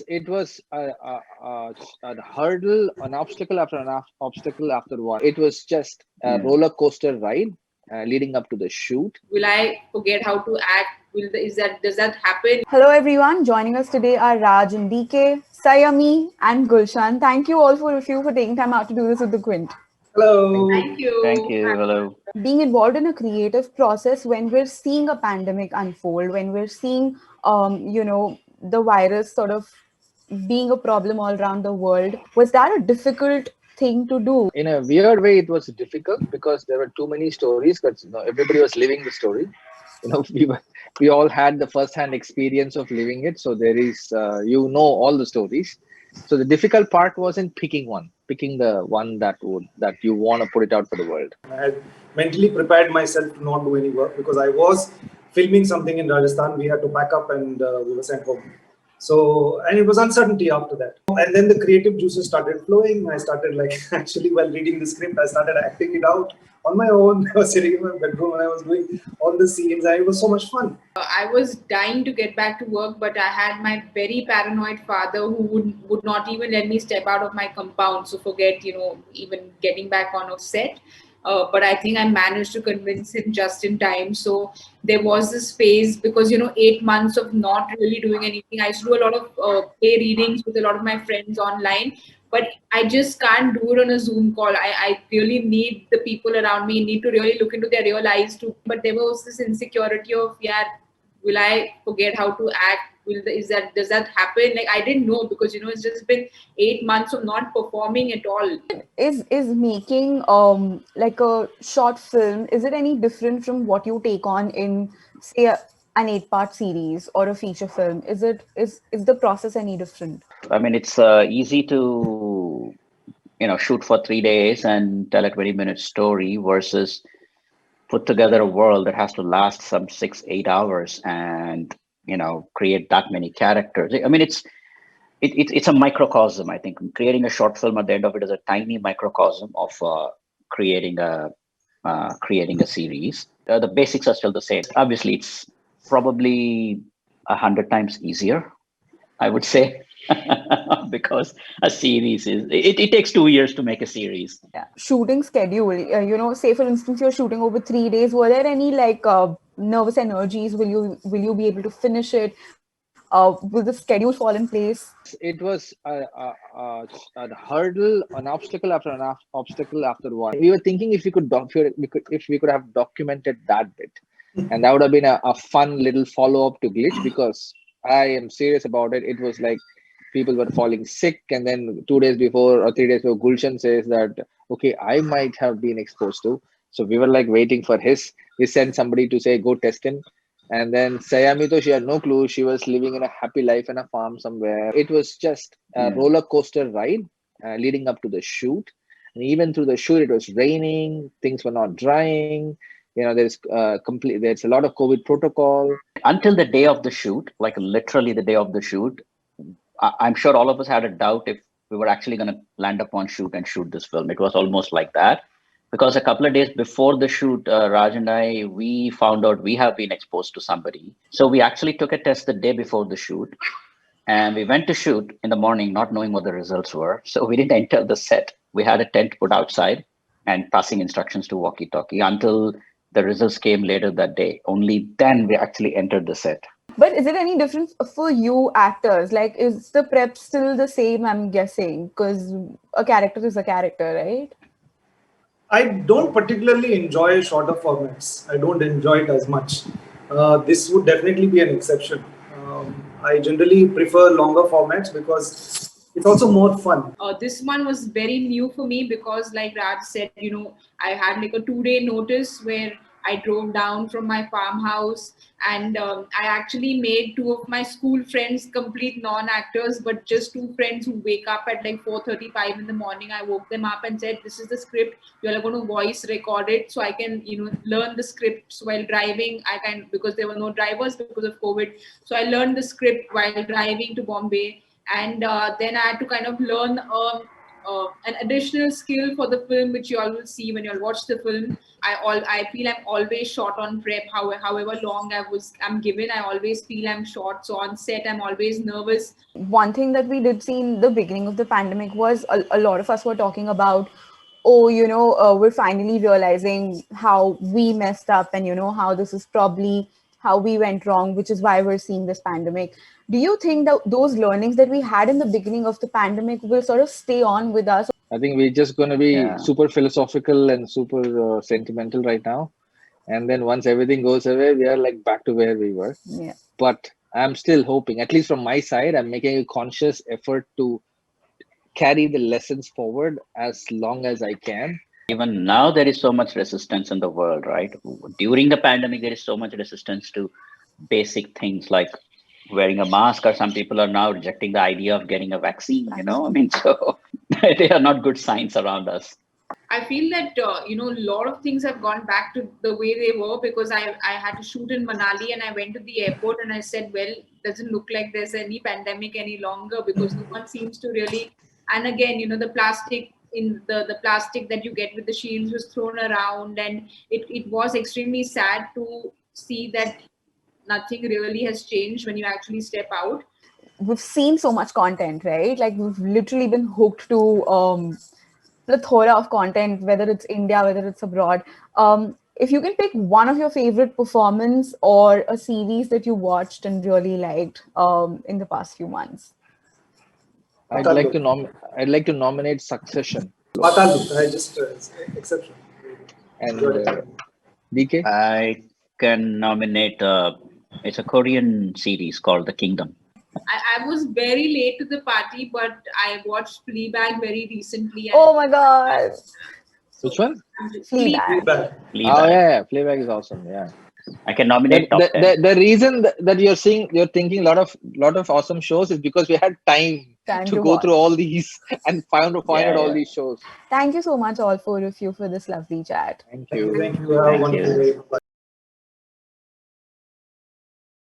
It was a hurdle, an obstacle after obstacle after one. It was just a roller coaster ride leading up to the shoot. Will I forget how to act? Does that happen? Hello everyone, joining us today are Raj and DK, Saiyami and Gulshan. Thank you all for taking time out to do this with the Quint. Thank Thank you. you. Thank you. Hello. Being involved in a creative process when we're seeing a pandemic unfold, when we're seeing, the virus sort of being a problem all around the world, was that a difficult thing to do? In a weird way, it was difficult because there were too many stories. Because everybody was living the story. We all had the first-hand experience of living it. So there is all the stories. So the difficult part wasn't picking the one that you want to put it out for the world. I had mentally prepared myself to not do any work because I was filming something in Rajasthan. We had to pack up and we were sent home. So, and it was uncertainty after that. And then the creative juices started flowing. I started actually while reading the script, I started acting it out on my own. I was sitting in my bedroom and I was doing all the scenes and it was so much fun. I was dying to get back to work, but I had my very paranoid father who would not even let me step out of my compound. So forget, even getting back on a set. But I think I managed to convince him just in time. So there was this phase because 8 months of not really doing anything. I used to do a lot of play readings with a lot of my friends online, but I just can't do it on a Zoom call. I really need the people around me, need to really look into their real eyes too. But there was this insecurity of, yeah, will I forget how to act? Does that happen? Like I didn't know because it's just been 8 months of not performing at all. Is making like a short film, is it any different from what you take on in, say, an 8-part series or a feature film? Is the process any different? I mean, it's easy to, shoot for 3 days and tell a 20-minute story versus put together a world that has to last some 6, 8 hours and, create that many characters. I mean, it's a microcosm. I think creating a short film at the end of it is a tiny microcosm of creating a series. The basics are still the same. Obviously, it's probably 100 times easier, I would say, because a series it takes 2 years to make a series. Yeah. Shooting schedule, say for instance you're shooting over 3 days. Were there any nervous energies? Will you be able to finish it? Will the schedule fall in place? It was a hurdle, an obstacle after obstacle after one. We were thinking if we could have documented that bit, and that would have been a fun little follow-up to Glitch, because I am serious about it. It was like people were falling sick, and then 2 days before or 3 days before, Gulshan says that, okay, I might have been exposed to. So we were like waiting for we sent somebody to say, go test him. And then Saiyami, though she had no clue, she was living in a happy life in a farm somewhere. It was just a roller coaster ride leading up to the shoot. And even through the shoot, it was raining, things were not drying. There's a lot of COVID protocol. Until the day of the shoot, like literally the day of the shoot, I'm sure all of us had a doubt if we were actually going to land up on shoot and shoot this film. It was almost like that. Because a couple of days before the shoot, Raj and I, we found out we have been exposed to somebody. So we actually took a test the day before the shoot. And we went to shoot in the morning, not knowing what the results were. So we didn't enter the set. We had a tent put outside and passing instructions to walkie-talkie until the results came later that day. Only then we actually entered the set. But is it any different for you actors? Like, is the prep still the same, I'm guessing? Because a character is a character, right? I don't particularly enjoy shorter formats. I don't enjoy it as much. This would definitely be an exception. I generally prefer longer formats because it's also more fun. This one was very new for me because, like Raj said, I had like a 2-day notice where I drove down from my farmhouse, and I actually made 2 of my school friends complete non-actors, but just 2 friends who wake up at like 4:35 in the morning. I woke them up and said, "This is the script. You're going to voice record it, so I can, learn the scripts while driving. I can, because there were no drivers because of COVID. So I learned the script while driving to Bombay." And then I had to kind of learn an additional skill for the film, which you all will see when you all watch the film. I feel I'm always short on prep. However long I'm given, I always feel I'm short. So on set, I'm always nervous. One thing that we did see in the beginning of the pandemic was a lot of us were talking about, oh, we're finally realizing how we messed up, and how this is probably how we went wrong, which is why we're seeing this pandemic. Do you think that those learnings that we had in the beginning of the pandemic will sort of stay on with us? I think we're just going to be Yeah. super philosophical and super sentimental right now. And then once everything goes away, we are like back to where we were. Yeah. But I'm still hoping, at least from my side, I'm making a conscious effort to carry the lessons forward as long as I can. Even now, there is so much resistance in the world, right? During the pandemic, there is so much resistance to basic things like wearing a mask, or some people are now rejecting the idea of getting a vaccine. I mean, so they are not good signs around us. I feel that a lot of things have gone back to the way they were, because I had to shoot in Manali, and I went to the airport and I said, well, doesn't look like there's any pandemic any longer, because no one seems to really. And again, the plastic in the plastic that you get with the shields was thrown around, and it was extremely sad to see that nothing really has changed when you actually step out. We've seen so much content, right? Like we've literally been hooked to plethora of content, whether it's India, whether it's abroad. If you can pick one of your favorite performance or a series that you watched and really liked in the past few months. I'd like to nominate Succession. Patal, I just exception. And DK? I can nominate, it's a Korean series called The Kingdom. I was very late to the party, but I watched Fleabag very recently. Oh my God. Which one? Fleabag. Fleabag. Oh, yeah. Fleabag is awesome. Yeah. I can nominate top 10. The reason that you're thinking a lot of awesome shows is because we had time to go watch. through all these and find out all these shows. Thank you so much, all four of you, for this lovely chat. Thank Thank you. you. Have a wonderful day. Bye.